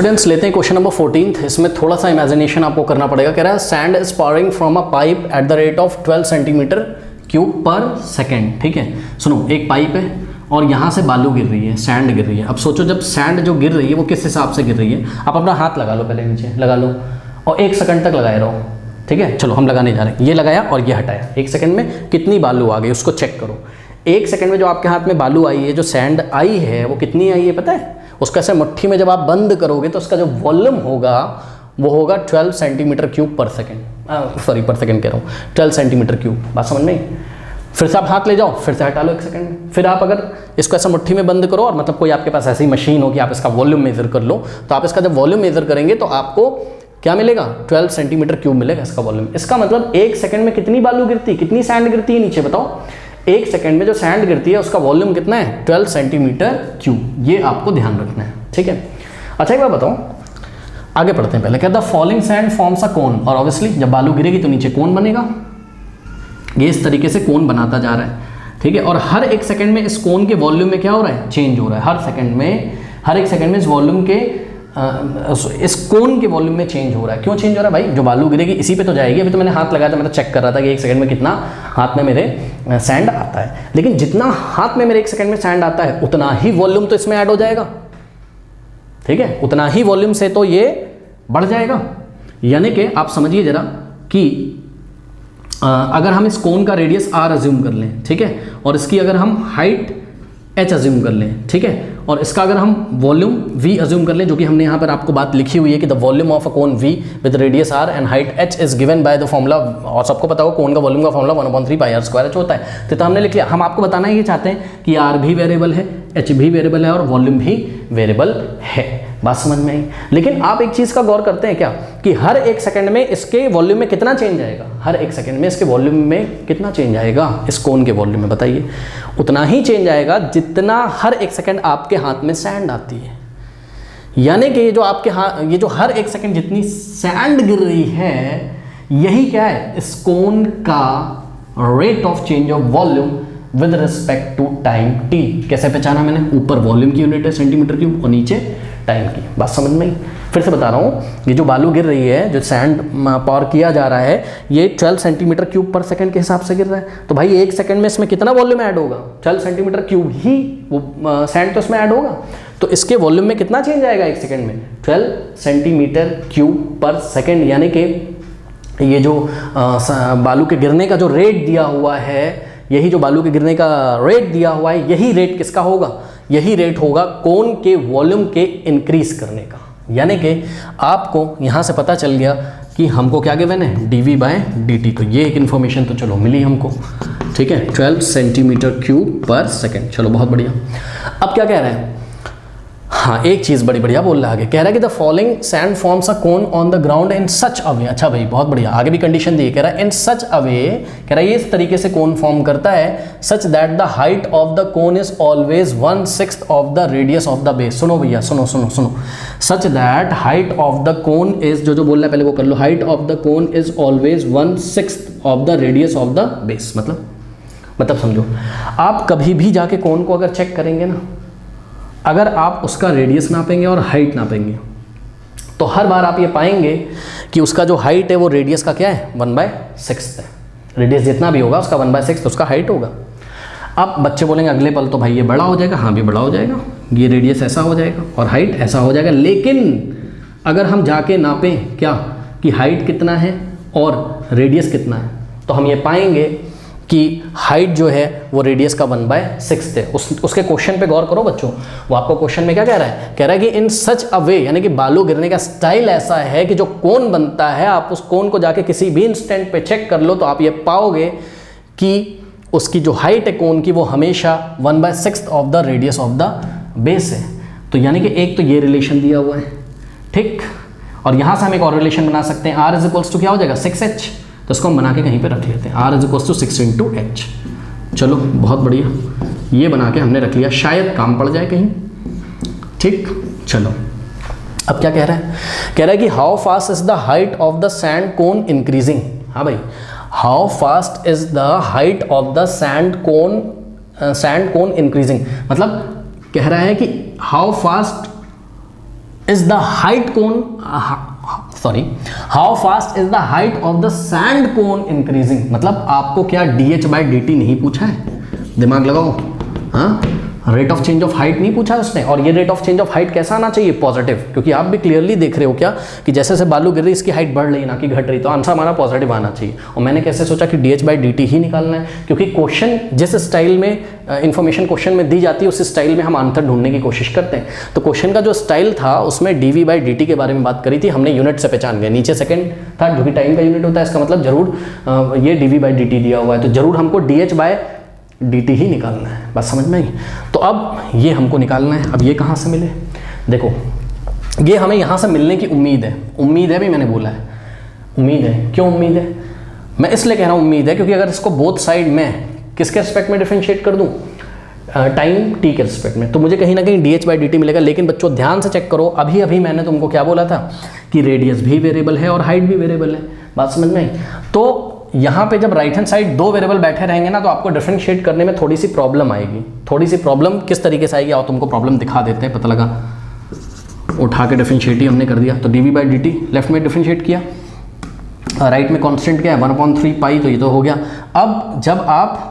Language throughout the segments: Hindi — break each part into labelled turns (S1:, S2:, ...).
S1: स्टूडेंट्स लेते हैं क्वेश्चन नंबर 14। इसमें थोड़ा सा इमेजिनेशन आपको करना पड़ेगा। कह रहा है sand is pouring from a pipe at the rate of 12 centimetre cube per second. ठीक है, सुनो, एक पाइप है और यहाँ से बालू गिर रही है, सैंड गिर रही है। अब सोचो जब सैंड जो गिर रही है वो किस हिसाब से गिर रही है। आप अपना हाथ लगा लो, पहले नीचे लगा लो और 1 सेकंड तक लगाए रहो। ठीक है, चलो हम लगाने जा रहे हैं। ये लगाया और ये हटाया। 1 सेकंड में कितनी बालू आ गई उसको चेक करो। 1 सेकंड में जो आपके हाथ में बालू आई है, जो सैंड आई है, वो कितनी आई है पता है? उसका ऐसे मुट्ठी में जब आप बंद करोगे तो उसका जो वॉल्यूम होगा वो होगा 12 centimetre cube per second. Sorry, पर सेकेंड कह रहा हूँ, 12 सेंटीमीटर क्यूब। बात समझ में आई? फिर से आप हाथ ले जाओ, फिर से हटा लो 1 सेकंड में। फिर आप अगर इसको ऐसा मुट्ठी में बंद करो और मतलब कोई आपके पास ऐसी मशीन हो कि आप इसका वॉल्यूम मेजर कर लो, तो आप इसका जब वॉल्यूम मेजर करेंगे तो आपको क्या मिलेगा? 12 सेंटीमीटर क्यूब मिलेगा इसका वॉल्यूम। इसका मतलब 1 सेकंड में कितनी बालू गिरती, कितनी सैंड गिरती है नीचे बताओ? 1 सेकंड में जो सैंड गिरती है उसका वॉल्यूम कितना है? 12 सेंटीमीटर क्यूब। ये आपको ध्यान रखना है। ठीक है, अच्छा एक बात बताओ, आगे पढ़ते हैं। पहले क्या the falling sand forms a cone. और ऑब्वियसली जब बालू गिरेगी तो नीचे कोन बनेगा। ये इस तरीके से कोन बनाता जा रहा है। ठीक है, और हर 1 सेकंड में इस कोन के वॉल्यूम में क्या हो रहा है? चेंज हो रहा है। हर 1 सेकंड में इस वॉल्यूम के इस कोन के वॉल्यूम में चेंज हो रहा है। क्यों चेंज हो रहा है भाई? जो बालू गिरेगी इसी पे तो जाएगी। अभी तो मैंने हाथ लगाया था, मैं तो चेक कर रहा था कि 1 सेकंड में कितना हाथ में मेरे सैंड आता है। लेकिन जितना हाथ में मेरे 1 सेकंड में सैंड आता है उतना ही वॉल्यूम तो इसमें ऐड हो जाएगा। ठीक है, उतना ही वॉल्यूम से तो ये बढ़ जाएगा। यानी कि आप समझिए जरा कि अगर हम इस कोन का रेडियस r अज्यूम कर लें, ठीक है, और इसकी अगर हम हाइट h अज्यूम कर लें, ठीक है, और इसका अगर हम वॉल्यूम v अज्यूम कर लें, जो कि हमने यहाँ पर आपको बात लिखी हुई है कि the volume of a cone v with radius r and height h is given by the formula. और सबको पता हो कोन का वॉल्यूम का फॉर्मूला 1/3 पाई r स्क्वायर h होता है। तो हमने लिख लिया। हम आपको बताना ये चाहते हैं कि r भी वेरिएबल है, h भी वेरिएबल है और वॉल्यूम भी वेरिएबल है। बात समझ में आई? लेकिन आप एक चीज़ का गौर करते हैं क्या कि हर 1 सेकंड में इसके वॉल्यूम में कितना चेंज आएगा? हर 1 सेकंड में इसके वॉल्यूम में कितना चेंज आएगा? इस कोन के वॉल्यूम में बताइए। उतना ही चेंज आएगा जितना हर 1 सेकंड आपके हाथ में सैंड आती है। यानी कि ये जो आपके हाथ, ये जो हर 1 सेकंड जितनी सैंड गिर रही है, यही क्या है? इस कोन का rate of change of volume with respect to time t। कैसे पहचाना मैंने? ऊपर वॉल्यूम की यूनिट है सेंटीमीटर क्यूब और नीचे टाइम की। बात समझ में आई? फिर से बता रहा हूँ, ये जो बालू गिर रही है, जो सैंड पार किया जा रहा है, ये 12 सेंटीमीटर क्यूब पर सेकंड के हिसाब से गिर रहा है। तो भाई 1 सेकंड में इसमें कितना वॉल्यूम ऐड होगा? 12 सेंटीमीटर क्यूब ही वो सैंड तो इसमें ऐड होगा। तो इसके वॉल्यूम में कितना चेंज आएगा 1 सेकंड में? 12 सेंटीमीटर क्यूब पर सेकंड। यानी कि ये जो बालू के गिरने का जो रेट दिया हुआ है, यही जो बालू के गिरने का रेट दिया हुआ है, यही रेट किसका होगा? यही रेट होगा कोन के वॉल्यूम के इंक्रीज करने का। यानी कि आपको यहाँ से पता चल गया कि हमको क्या गिवन है? dv/dt। तो ये एक इन्फॉर्मेशन तो चलो मिली हमको। ठीक है, 12 सेंटीमीटर क्यूब पर सेकेंड। चलो बहुत बढ़िया। अब क्या कह रहा है? हाँ, एक चीज़ बड़ी बढ़िया बोल रहा है आगे। कह रहा है कि the following sand forms a cone on the ground in such a way. अच्छा भाई, बहुत बढ़िया। आगे भी कंडीशन दी है। कह रहा है इन सच अ वे, कह रहा है ये इस तरीके से कोन फॉर्म करता है such that the height of the cone is always 1/6 of the radius of the base. सुनो भैया, सुनो सुनो सुनो। Such that height of the cone is, जो बोल रहा है पहले वो कर लो। Height of the cone is always 1/6 of the radius of the base. मतलब समझो, आप कभी भी जाके कोन को अगर चेक करेंगे ना, अगर आप उसका रेडियस नापेंगे और हाइट नापेंगे तो हर बार आप ये पाएंगे कि उसका जो हाइट है वो रेडियस का क्या है? 1/6 है। रेडियस जितना भी होगा उसका 1/6 तो उसका हाइट होगा। अब बच्चे बोलेंगे अगले पल तो भाई ये बड़ा हो जाएगा। हाँ भी बड़ा हो जाएगा, ये रेडियस ऐसा हो जाएगा और हाइट ऐसा हो जाएगा। लेकिन अगर हम जाके नापें क्या कि हाइट कितना है और रेडियस कितना है, तो हम ये पाएंगे कि हाइट जो है वो रेडियस का 1/6 है। उसके क्वेश्चन पे गौर करो बच्चों। वो आपको क्वेश्चन में क्या कह रहा है? कह रहा है कि इन सच अ वे, यानी कि बालू गिरने का स्टाइल ऐसा है कि जो कोन बनता है, आप उस कोन को जाके किसी भी इंस्टेंट पे चेक कर लो तो आप ये पाओगे कि उसकी जो हाइट है कोन की वो हमेशा 1/6 of the radius of the base है। तो यानी कि एक तो ये रिलेशन दिया हुआ है, ठीक। और यहाँ से हम एक और रिलेशन बना सकते हैं। r इज क्या हो जाएगा? 6h। तो इसको हम बना के कहीं पे रख लेते हैं। r is 6 × h। चलो बहुत बढ़िया, ये बना के हमने रख लिया, शायद काम पड़ जाए कहीं। ठीक, चलो अब क्या कह रहा है? कह रहा है कि how fast is the height of the sand cone increasing. हाँ भाई, how fast is the height of the sand cone increasing. मतलब कह रहा है कि how fast is the height cone, sorry, how fast is the height of the sand cone increasing. मतलब आपको क्या dh/dt नहीं पूछा है, दिमाग लगाओ, हाँ, rate of change of height नहीं पूछा है उसने। और ये rate of change of height कैसा आना चाहिए, पॉजिटिव, क्योंकि आप भी क्लियरली देख रहे हो क्या कि जैसे जैसे बालू गिर रही इसकी हाइट बढ़ रही है ना कि घट रही, तो आंसर हमारा पॉजिटिव आना चाहिए। और मैंने कैसे सोचा कि dh/dt ही निकालना है, क्योंकि क्वेश्चन जिस स्टाइल में इन्फॉर्मेशन क्वेश्चन में दी जाती है उस स्टाइल में हम आंसर ढूंढने की कोशिश करते हैं। तो क्वेश्चन का जो स्टाइल था उसमें dv/dt के बारे में बात करी थी हमने, यूनिट से पहचान गए, नीचे सेकंड था जो कि टाइम का यूनिट होता है, इसका मतलब जरूर ये dv/dt दिया हुआ है, तो जरूर हमको dh/dt ही निकालना है। बात समझ में आई? तो अब ये हमको निकालना है। अब ये कहाँ से मिले, देखो ये हमें यहाँ से मिलने की उम्मीद है, उम्मीद है भी, मैंने बोला है उम्मीद है। क्यों उम्मीद है? मैं इसलिए कह रहा हूँ उम्मीद है क्योंकि अगर इसको बोथ साइड में किसके रिस्पेक्ट में डिफरेंशिएट कर दूँ, टाइम t के रिस्पेक्ट में, तो मुझे कहीं ना कहीं dh/dt मिलेगा। लेकिन बच्चों ध्यान से चेक करो, अभी अभी मैंने तुमको क्या बोला था कि रेडियस भी वेरिएबल है और हाइट भी वेरिएबल है। बात समझ में आई? तो यहाँ पे जब राइट हैंड साइड दो वेरिएबल बैठे रहेंगे ना तो आपको डिफरेंशिएट करने में थोड़ी सी प्रॉब्लम आएगी। थोड़ी सी प्रॉब्लम किस तरीके से आएगी, और तुमको प्रॉब्लम दिखा देते हैं, पता लगा, उठा के डिफरेंशिएट ही हमने कर दिया। तो dv/dt लेफ्ट में डिफरेंशिएट किया, राइट में कांस्टेंट क्या है 1/3 पाई, तो ये तो हो गया। अब जब आप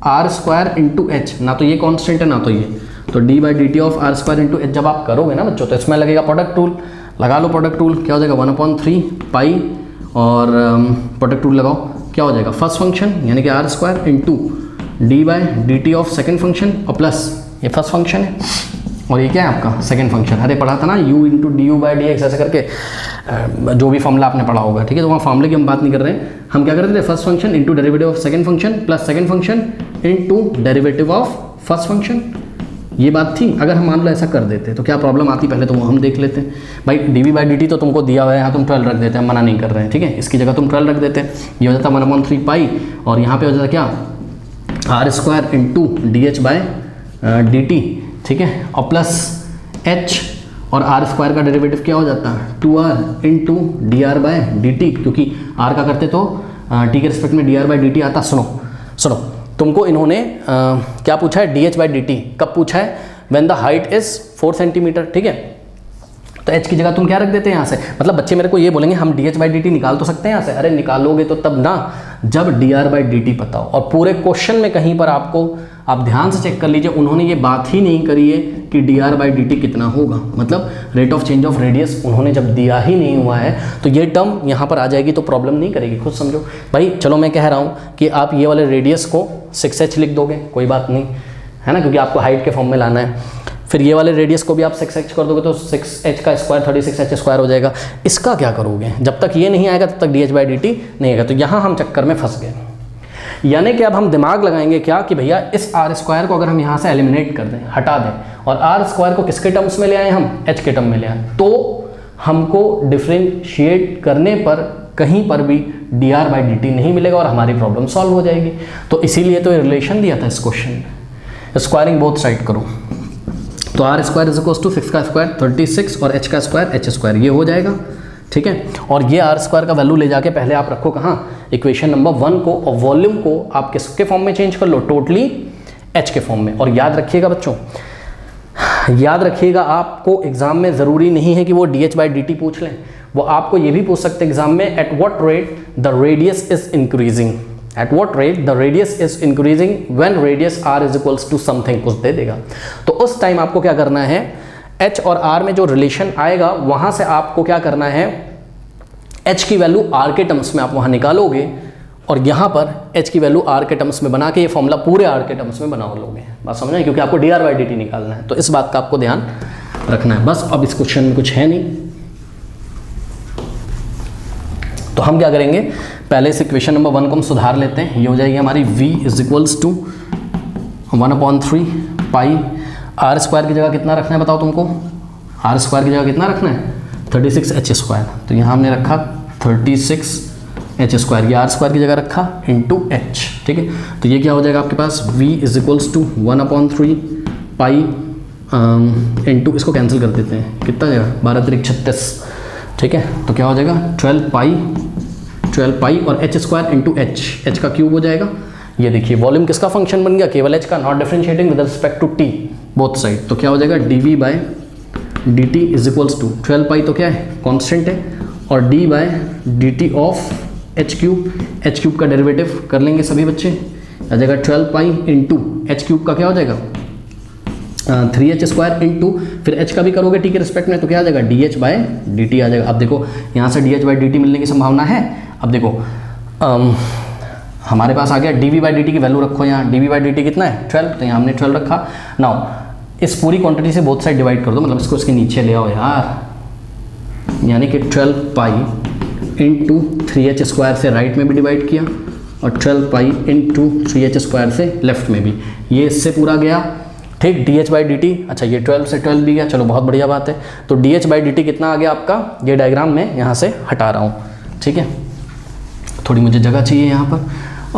S1: r² इंटू एच, ना तो ये कांस्टेंट है ना तो ये, तो d/dt of r² into H जब आप करोगे ना बच्चों तो इसमें लगेगा प्रोडक्ट रूल, लगा लो प्रोडक्ट रूल, क्या हो जाएगा 1/3 पाई, और प्रोडक्ट रूल लगाओ, क्या हो जाएगा फर्स्ट फंक्शन यानी कि r² into d/dt of second function, और प्लस ये फर्स्ट फंक्शन है और ये क्या है आपका सेकेंड फंक्शन। अरे पढ़ा था ना u इंटू du/dx ऐसे करके, जो भी फॉर्मूला आपने पढ़ा होगा, ठीक है। तो वहाँ फॉर्मूले की हम बात नहीं कर रहे हैं, हम क्या करते थे, first function into derivative of second function plus second function into derivative of first function. ये बात थी। अगर हम मान लो ऐसा कर देते तो क्या प्रॉब्लम आती, पहले तो वो हम देख लेते हैं। भाई dv/dt तो तुमको दिया हुआ है, यहाँ तुम 12 रख देते हैं, मना नहीं कर रहे हैं, ठीक है। इसकी जगह तुम 12 रख देते हैं, ये हो जाता 1/3 पाई, और यहाँ पे हो जाता क्या r² इंटू dh/dt, ठीक है, और प्लस h, और r² का डेरिवेटिव क्या हो जाता है 2r इंटू dr/dt, क्योंकि r का करते तो t के रिस्पेक्ट में dr/dt आता। सुनो तुमको इन्होंने क्या पूछा है dh/dt, कब पूछा है, when the height is 4 centimetre, ठीक है। तो h की जगह तुम क्या रख देते हैं यहाँ से, मतलब बच्चे मेरे को ये बोलेंगे हम dh/dt निकाल तो सकते हैं यहाँ से, अरे निकालोगे तो तब ना जब dr/dt पता हो। और पूरे क्वेश्चन में कहीं पर आपको, आप ध्यान से चेक कर लीजिए, उन्होंने ये बात ही नहीं करी है कि dr/dt कितना होगा, मतलब rate of change of radius उन्होंने जब दिया ही नहीं हुआ है तो ये टर्म यहाँ पर आ जाएगी तो प्रॉब्लम नहीं करेगी, खुद समझो भाई। चलो मैं कह रहा हूँ कि आप ये वाले रेडियस को 6h लिख दोगे, कोई बात नहीं है ना, क्योंकि आपको हाइट के फॉर्म में लाना है। फिर ये वाले रेडियस को भी आप 6h कर दोगे तो 6h का स्क्वायर 36h² हो जाएगा। इसका क्या करोगे, जब तक ये नहीं आएगा तब तक dh/dt नहीं आएगा। तो यहाँ हम चक्कर में फंस गए, यानी कि अब हम दिमाग लगाएंगे क्या कि भैया इस r² को अगर हम यहाँ से एलिमिनेट कर दें, हटा दें, और r² को किसके टर्म्स में ले आए हम, h के टर्म में ले आए, तो हमको डिफ्रेंशिएट करने पर कहीं पर भी dr/dt नहीं मिलेगा और हमारी प्रॉब्लम सॉल्व हो जाएगी। तो इसीलिए तो ये रिलेशन दिया था इस क्वेश्चन में, स्क्वायरिंग बोथ साइड करो, तो r² इज इक्वल टू 6 का स्क्वायर 36 और h का स्क्वायर h², ये हो जाएगा, ठीक है। और ये r² का वैल्यू ले जाके पहले आप रखो कहाँ, इक्वेशन नंबर 1 को, और वॉल्यूम को आप किसके फॉर्म में चेंज कर लो, टोटली h के फॉर्म में। और याद रखिएगा बच्चों, याद रखिएगा, आपको एग्जाम में ज़रूरी नहीं है कि वो dh/dt पूछ लें, वो आपको ये भी पूछ सकते हैं एग्जाम में, at what rate the radius is increasing, at what rate the radius is increasing when radius r is equals to something, कुछ दे देगा। तो उस टाइम आपको क्या करना है, h और r में जो रिलेशन आएगा वहाँ से आपको क्या करना है, h की वैल्यू r के टर्म्स में आप वहाँ निकालोगे, और यहाँ पर h की वैल्यू r के टर्म्स में बना के ये फॉर्मूला पूरे r के टर्म्स में बना लोगे। बात समझ में, क्योंकि आपको dr/dt निकालना है, तो इस बात का आपको ध्यान रखना है। बस अब इस क्वेश्चन में कुछ है नहीं, तो हम क्या करेंगे, पहले इस इक्वेशन नंबर 1 को हम सुधार लेते हैं। ये हो जाएगी हमारी v is equals to 1/3 pi, r² की जगह कितना रखना है बताओ तुमको, r² की जगह कितना रखना है 36h², तो यहाँ हमने रखा 36h², ये r² की जगह रखा इंटू h, ठीक है। तो ये क्या हो जाएगा आपके पास, v is equals to 1/3 pi into, इसको कैंसिल कर देते हैं, कितना जाएगा 12 × 36, ठीक है। तो क्या हो जाएगा 12 पाई और h² इंटू h का क्यूब हो जाएगा। ये देखिए वॉल्यूम किसका फंक्शन बन गया, केवल h का, not differentiating with respect to t both side. तो क्या हो जाएगा dv/dt d t is equals to 12 pi तो क्या है कांस्टेंट है, और d by d t of h cube का डेरिवेटिव कर लेंगे सभी बच्चे, आ जाएगा 12 पाई इंटू एच क्यूब का क्या हो जाएगा 3h स्क्वायर इंटू फिर h का भी करोगे t के रिस्पेक्ट में तो क्या आ जाएगा dh बाय dt आ जाएगा। अब देखो यहाँ से dh बाय dt मिलने की संभावना है। अब देखो हमारे पास आ गया dv बाई dt की वैल्यू रखो यहाँ, dv बाई dt कितना है 12, तो यहाँ हमने 12 रखा। नाउ इस पूरी क्वांटिटी से बोथ साइड डिवाइड कर दो, मतलब इसको इसके नीचे ले आओ यार, यानी कि 12 पाई इंटू 3h स्क्वायर से राइट में भी डिवाइड किया और 12 पाई इंटू 3h स्क्वायर से लेफ्ट में भी, ये इससे पूरा गया ठीक। dh बाई dt, अच्छा ये 12 से 12 भी गया, चलो बहुत बढ़िया बात है। तो dh बाई dt कितना आ गया आपका, ये डायग्राम में यहाँ से हटा रहा हूँ, ठीक है, थोड़ी मुझे जगह चाहिए यहाँ पर,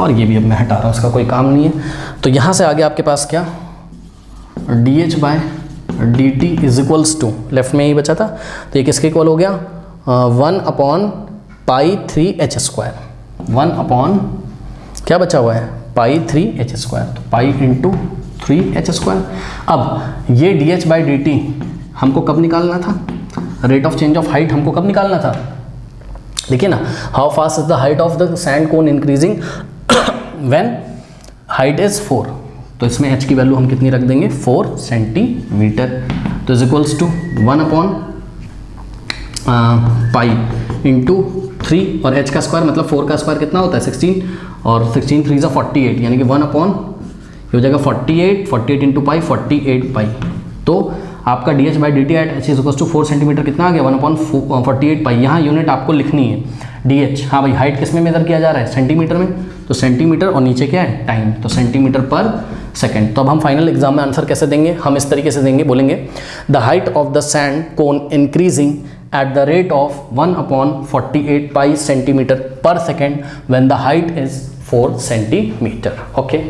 S1: और ये भी अब मैं हटा रहा हूँ, इसका कोई काम नहीं है। तो यहाँ से आगे आपके पास क्या dh by dt is equals to, left में ही बचा था तो ये किसके इक्वल हो गया 1 अपॉन पाई 3h स्क्वायर, 1 अपॉन क्या बचा हुआ है पाई 3h स्क्वायर, तो पाई इंटू 3h स्क्वायर। अब ये dh बाई dt हमको कब निकालना था, rate of change of height हमको कब निकालना था, देखिए ना, how fast is the height of the sand cone increasing when height is 4, तो इसमें h की वैल्यू हम कितनी रख देंगे 4 सेंटीमीटर, तो is equals to 1 upon pi into 3 और h का स्क्वायर मतलब 4 का स्क्वायर कितना होता है 16, और 16 3 48 यानी कि 1 अपॉन ये हो जाएगा 48 इंटू पाई 48 पाई। तो आपका dh by dt at h is equals to 4 centimetre कितना आ गया 1 अपॉन 48 पाई। यहाँ यूनिट आपको लिखनी है dh, हाँ भाई हाइट किस में मेजर किया जा रहा है सेंटीमीटर में, तो सेंटीमीटर और नीचे क्या है टाइम, तो सेंटीमीटर पर सेकेंड। तो अब हम फाइनल एग्जाम में आंसर कैसे देंगे, हम इस तरीके से देंगे, बोलेंगे the height of the sand cone increasing at the rate of 1 upon 48 pi centimeter per second when the height is 4 centimeter. Okay.